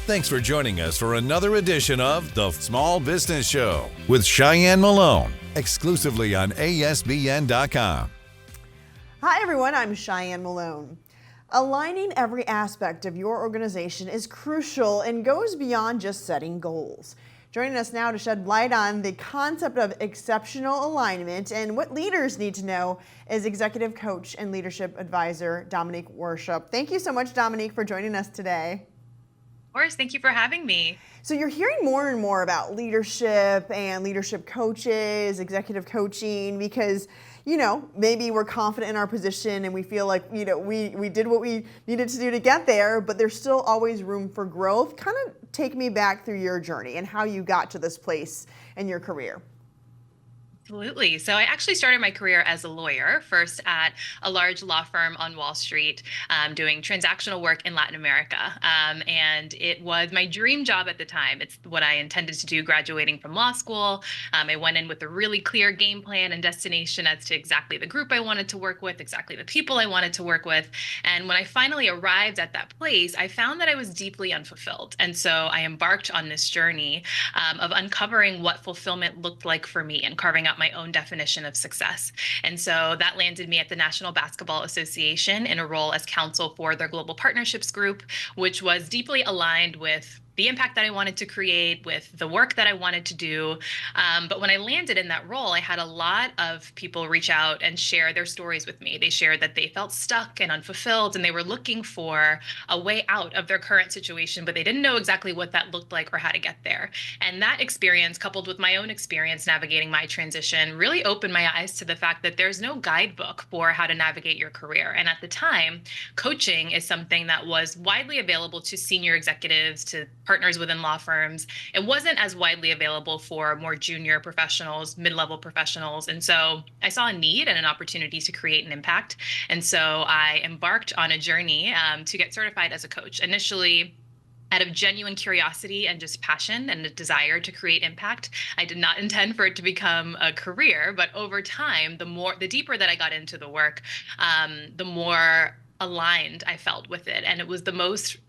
Thanks for joining us for another edition of The Small Business Show with Cheyenne Malone, exclusively on ASBN.com. Hi everyone, I'm Cheyenne Malone. Aligning every aspect of your organization is crucial and goes beyond just setting goals. Joining us now to shed light on the concept of exceptional alignment and what leaders need to know is executive coach and leadership advisor Domonique Worship. Thank you so much, Domonique, for joining us today. Of course, thank you for having me. So you're hearing more and more about leadership and leadership coaches, executive coaching, because maybe we're confident in our position and we feel like, we did what we needed to do to get there, but there's still always room for growth. Kind of take me back through your journey and how you got to this place in your career. Absolutely. So I actually started my career as a lawyer, first at a large law firm on Wall Street, doing transactional work in Latin America. And it was my dream job at the time. It's what I intended to do graduating from law school. I went in with a really clear game plan and destination as to exactly the group I wanted to work with, exactly the people I wanted to work with. And when I finally arrived at that place, I found that I was deeply unfulfilled. And so I embarked on this journey of uncovering what fulfillment looked like for me and carving out my own definition of success. And so that landed me at the National Basketball Association in a role as counsel for their global partnerships group, which was deeply aligned with the impact that I wanted to create, with the work that I wanted to do. But when I landed in that role, I had a lot of people reach out and share their stories with me. They shared that they felt stuck and unfulfilled, and they were looking for a way out of their current situation, but they didn't know exactly what that looked like or how to get there. And that experience, coupled with my own experience navigating my transition, really opened my eyes to the fact that there's no guidebook for how to navigate your career. And at the time, coaching is something that was widely available to senior executives, to partners within law firms. It wasn't as widely available for more junior professionals, mid-level professionals. And so I saw a need and an opportunity to create an impact. And so I embarked on a journey to get certified as a coach. Initially, out of genuine curiosity and just passion and a desire to create impact. I did not intend for it to become a career, but over time, the deeper that I got into the work, the more aligned I felt with it. And it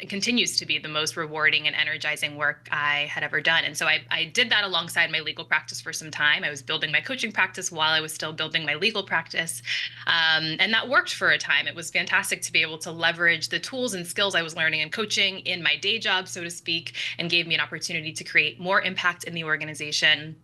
continues to be the most rewarding and energizing work I had ever done. And so I did that alongside my legal practice for some time. I was building my coaching practice while I was still building my legal practice. And that worked for a time. It was fantastic to be able to leverage the tools and skills I was learning in coaching in my day job, so to speak, and gave me an opportunity to create more impact in the organization.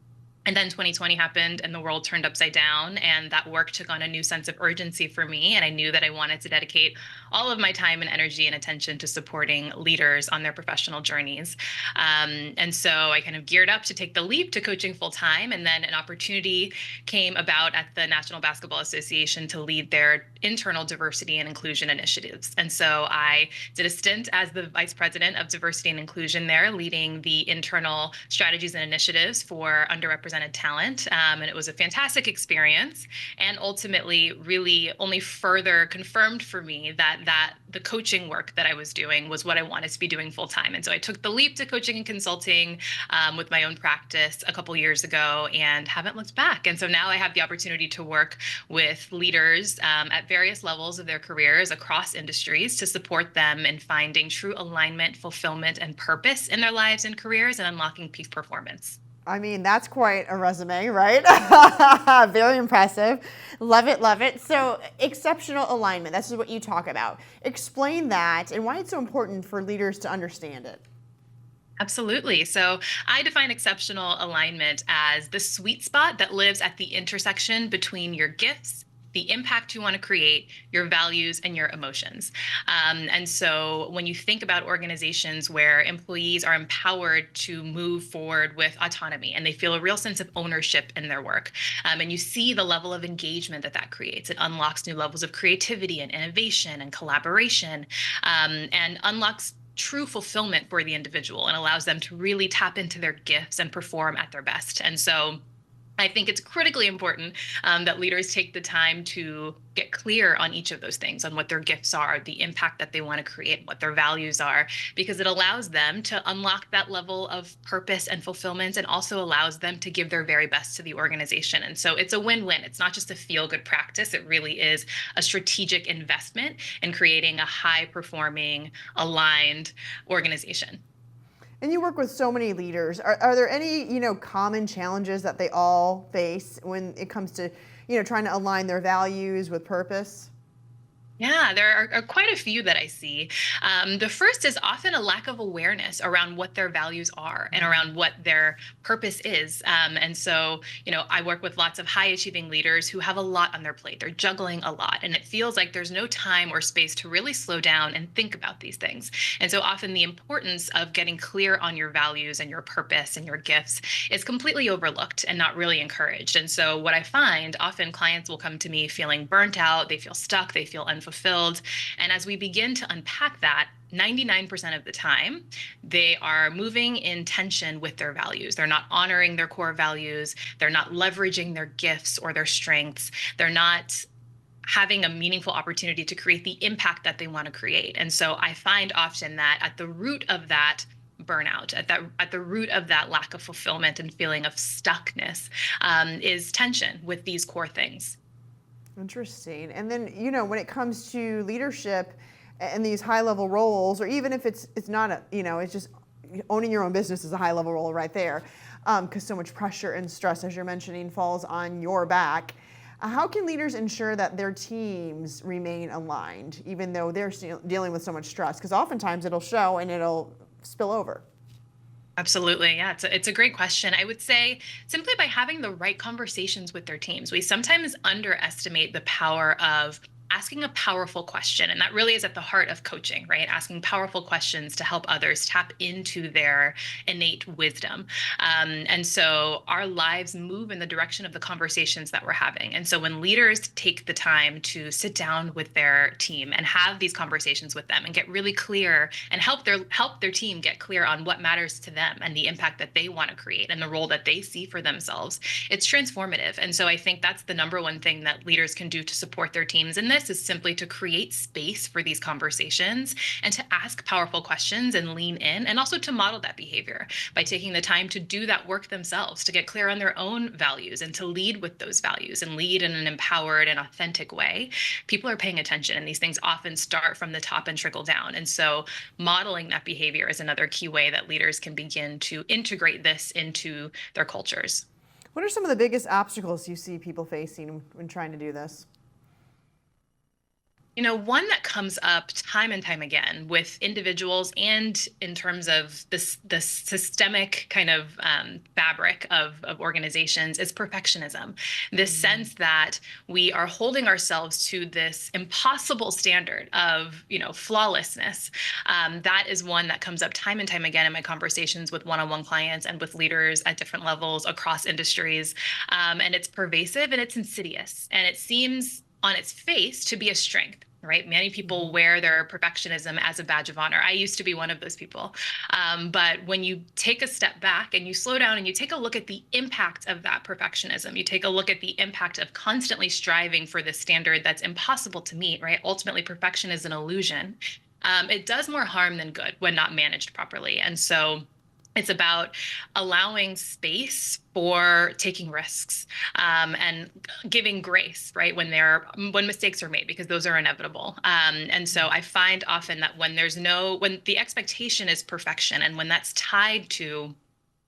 And then 2020 happened and the world turned upside down, and that work took on a new sense of urgency for me. And I knew that I wanted to dedicate all of my time and energy and attention to supporting leaders on their professional journeys. And so I kind of geared up to take the leap to coaching full time. And then an opportunity came about at the National Basketball Association to lead their internal diversity and inclusion initiatives. And so I did a stint as the vice president of diversity and inclusion there, leading the internal strategies and initiatives for underrepresented talent. And it was a fantastic experience, and ultimately really only further confirmed for me that the coaching work that I was doing was what I wanted to be doing full time. And so I took the leap to coaching and consulting with my own practice a couple years ago and haven't looked back. And so now I have the opportunity to work with leaders at various levels of their careers across industries to support them in finding true alignment, fulfillment, and purpose in their lives and careers, and unlocking peak performance. I mean, that's quite a resume, right? Very impressive. Love it, love it. So exceptional alignment, this is what you talk about. Explain that and why it's so important for leaders to understand it. Absolutely. So I define exceptional alignment as the sweet spot that lives at the intersection between your gifts, the impact you want to create, your values, and your emotions. And so when you think about organizations where employees are empowered to move forward with autonomy and they feel a real sense of ownership in their work, and you see the level of engagement that creates, it unlocks new levels of creativity and innovation and collaboration, and unlocks true fulfillment for the individual and allows them to really tap into their gifts and perform at their best. And so I think it's critically important that leaders take the time to get clear on each of those things, on what their gifts are, the impact that they want to create, what their values are, because it allows them to unlock that level of purpose and fulfillment, and also allows them to give their very best to the organization. And so it's a win-win. It's not just a feel-good practice. It really is a strategic investment in creating a high-performing, aligned organization. And you work with so many leaders. Are there any, common challenges that they all face when it comes to, trying to align their values with purpose? Yeah, there are quite a few that I see. The first is often a lack of awareness around what their values are and around what their purpose is. And so, I work with lots of high achieving leaders who have a lot on their plate. They're juggling a lot, and it feels like there's no time or space to really slow down and think about these things. And so, often the importance of getting clear on your values and your purpose and your gifts is completely overlooked and not really encouraged. And so, what I find often clients will come to me feeling burnt out, they feel stuck, they feel unfulfilled. And as we begin to unpack that, 99% of the time, they are moving in tension with their values. They're not honoring their core values. They're not leveraging their gifts or their strengths. They're not having a meaningful opportunity to create the impact that they want to create. And so I find often that at the root of that burnout, at the root of that lack of fulfillment and feeling of stuckness, is tension with these core things. Interesting. And then, when it comes to leadership and these high level roles, or even if it's not it's just owning your own business is a high level role right there, because so much pressure and stress, as you're mentioning, falls on your back. How can leaders ensure that their teams remain aligned, even though they're still dealing with so much stress? Because oftentimes it'll show and it'll spill over. Absolutely. Yeah, it's a great question. I would say simply by having the right conversations with their teams. We sometimes underestimate the power of asking a powerful question. And that really is at the heart of coaching, right? Asking powerful questions to help others tap into their innate wisdom. And so our lives move in the direction of the conversations that we're having. And so when leaders take the time to sit down with their team and have these conversations with them and get really clear and help their team get clear on what matters to them and the impact that they want to create and the role that they see for themselves, it's transformative. And so I think that's the number one thing that leaders can do to support their teams in this is simply to create space for these conversations and to ask powerful questions and lean in, and also to model that behavior by taking the time to do that work themselves, to get clear on their own values and to lead with those values and lead in an empowered and authentic way. People are paying attention, and these things often start from the top and trickle down. And so modeling that behavior is another key way that leaders can begin to integrate this into their cultures. What are some of the biggest obstacles you see people facing when trying to do this? One that comes up time and time again with individuals and in terms of this systemic kind of fabric of organizations is perfectionism. This sense that we are holding ourselves to this impossible standard of, flawlessness. That is one that comes up time and time again in my conversations with one-on-one clients and with leaders at different levels across industries. And it's pervasive and it's insidious. And it seems on its face to be a strength. Right? Many people wear their perfectionism as a badge of honor. I used to be one of those people. But when you take a step back and you slow down and you take a look at the impact of that perfectionism, you take a look at the impact of constantly striving for this standard that's impossible to meet, right? Ultimately, perfection is an illusion. It does more harm than good when not managed properly. And so it's about allowing space for taking risks and giving grace, right, when mistakes are made, because those are inevitable. And so I find often that when the expectation is perfection, and when that's tied to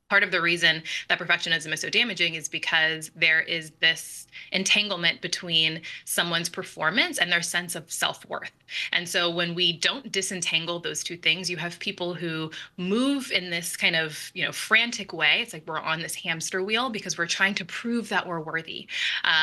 part of the reason that perfectionism is so damaging is because there is this entanglement between someone's performance and their sense of self-worth. And so when we don't disentangle those two things, you have people who move in this kind of, frantic way. It's like we're on this hamster wheel because we're trying to prove that we're worthy.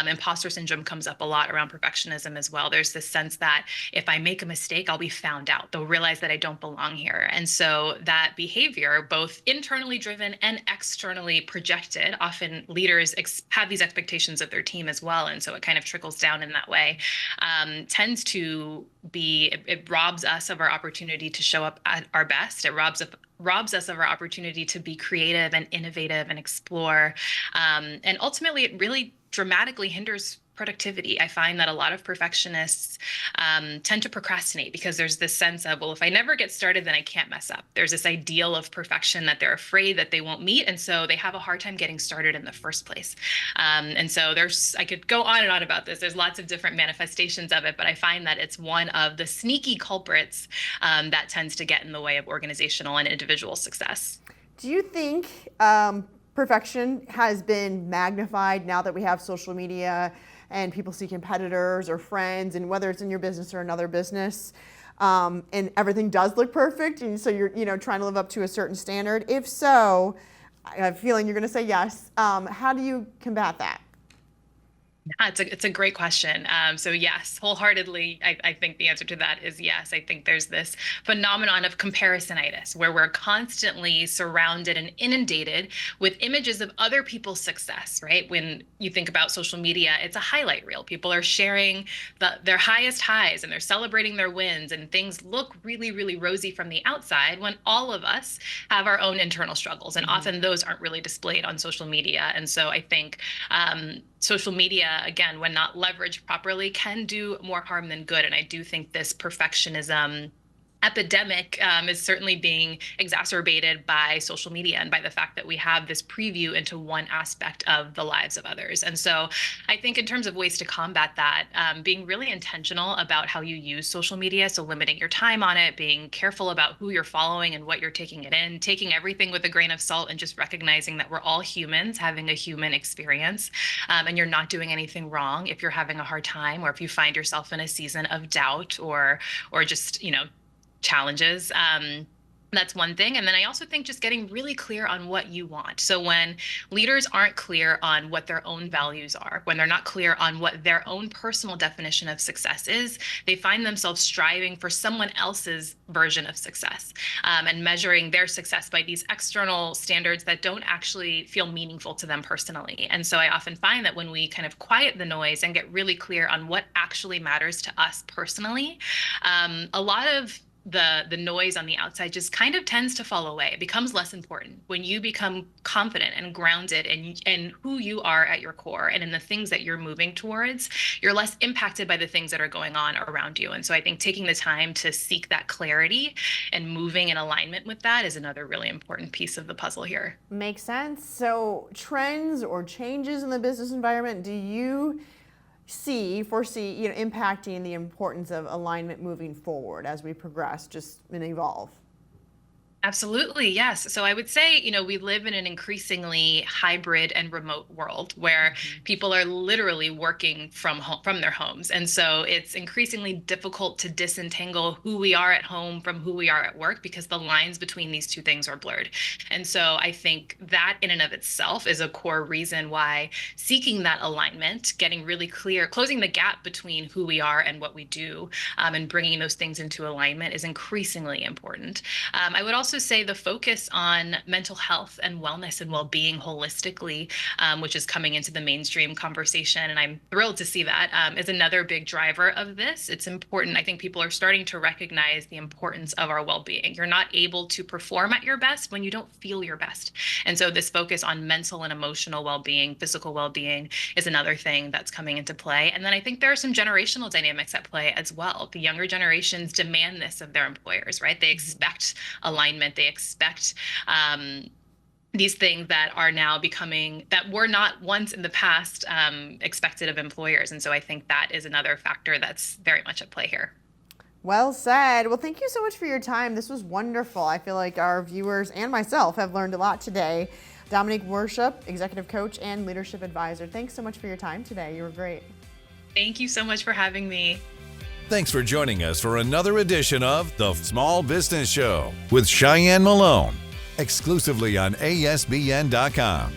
Imposter syndrome comes up a lot around perfectionism as well. There's this sense that if I make a mistake, I'll be found out. They'll realize that I don't belong here. And so that behavior, both internally driven and externally projected, often leaders have these expectations of their team as well. And so it kind of trickles down in that way, tends to it robs us of our opportunity to show up at our best. It robs us of our opportunity to be creative and innovative and explore. And ultimately, it really dramatically hinders productivity. I find that a lot of perfectionists tend to procrastinate because there's this sense of, well, if I never get started, then I can't mess up. There's this ideal of perfection that they're afraid that they won't meet. And so they have a hard time getting started in the first place. And so I could go on and on about this. There's lots of different manifestations of it, but I find that it's one of the sneaky culprits that tends to get in the way of organizational and individual success. Do you think perfection has been magnified now that we have social media and people see competitors or friends, and whether it's in your business or another business, and everything does look perfect, and so you're trying to live up to a certain standard? If so, I have a feeling you're going to say yes. How do you combat that? Yeah, it's a great question. So yes, wholeheartedly, I think the answer to that is yes. I think there's this phenomenon of comparisonitis where we're constantly surrounded and inundated with images of other people's success, right? When you think about social media, it's a highlight reel. People are sharing their highest highs and they're celebrating their wins, and things look really, really rosy from the outside when all of us have our own internal struggles. And often those aren't really displayed on social media. And so I think social media, again, when not leveraged properly, can do more harm than good. And I do think this perfectionism epidemic is certainly being exacerbated by social media and by the fact that we have this preview into one aspect of the lives of others. And so I think in terms of ways to combat that, being really intentional about how you use social media, so limiting your time on it, being careful about who you're following and what you're taking it in, taking everything with a grain of salt, and just recognizing that we're all humans having a human experience, and you're not doing anything wrong if you're having a hard time, or if you find yourself in a season of doubt or just, challenges. That's one thing. And then I also think just getting really clear on what you want. So when leaders aren't clear on what their own values are, when they're not clear on what their own personal definition of success is, they find themselves striving for someone else's version of success, and measuring their success by these external standards that don't actually feel meaningful to them personally. And so I often find that when we kind of quiet the noise and get really clear on what actually matters to us personally, a lot of the noise on the outside just kind of tends to fall away. It becomes less important when you become confident and grounded in who you are at your core and in the things that you're moving towards. You're less impacted by the things that are going on around you. And so I think taking the time to seek that clarity and moving in alignment with that is another really important piece of the puzzle here. Makes sense. So trends or changes in the business environment, do you foresee impacting the importance of alignment moving forward as we progress and evolve? Absolutely, yes. So I would say, we live in an increasingly hybrid and remote world where people are literally working from their homes. And so it's increasingly difficult to disentangle who we are at home from who we are at work because the lines between these two things are blurred. And so I think that in and of itself is a core reason why seeking that alignment, getting really clear, closing the gap between who we are and what we do, and bringing those things into alignment is increasingly important. I would also say the focus on mental health and wellness and well-being holistically, which is coming into the mainstream conversation, and I'm thrilled to see that, is another big driver of this. It's important. I think people are starting to recognize the importance of our well-being. You're not able to perform at your best when you don't feel your best. And so this focus on mental and emotional well-being, physical well-being is another thing that's coming into play. And then I think there are some generational dynamics at play as well. The younger generations demand this of their employers, right? They expect alignment. They expect these things that are now becoming, that were not once in the past expected of employers. And so I think that is another factor that's very much at play here. Well said. Well, thank you so much for your time. This was wonderful. I feel like our viewers and myself have learned a lot today. Domonique Worship, Executive Coach and Leadership Advisor. Thanks so much for your time today. You were great. Thank you so much for having me. Thanks for joining us for another edition of The Small Business Show with Cheyenne Malone, exclusively on ASBN.com.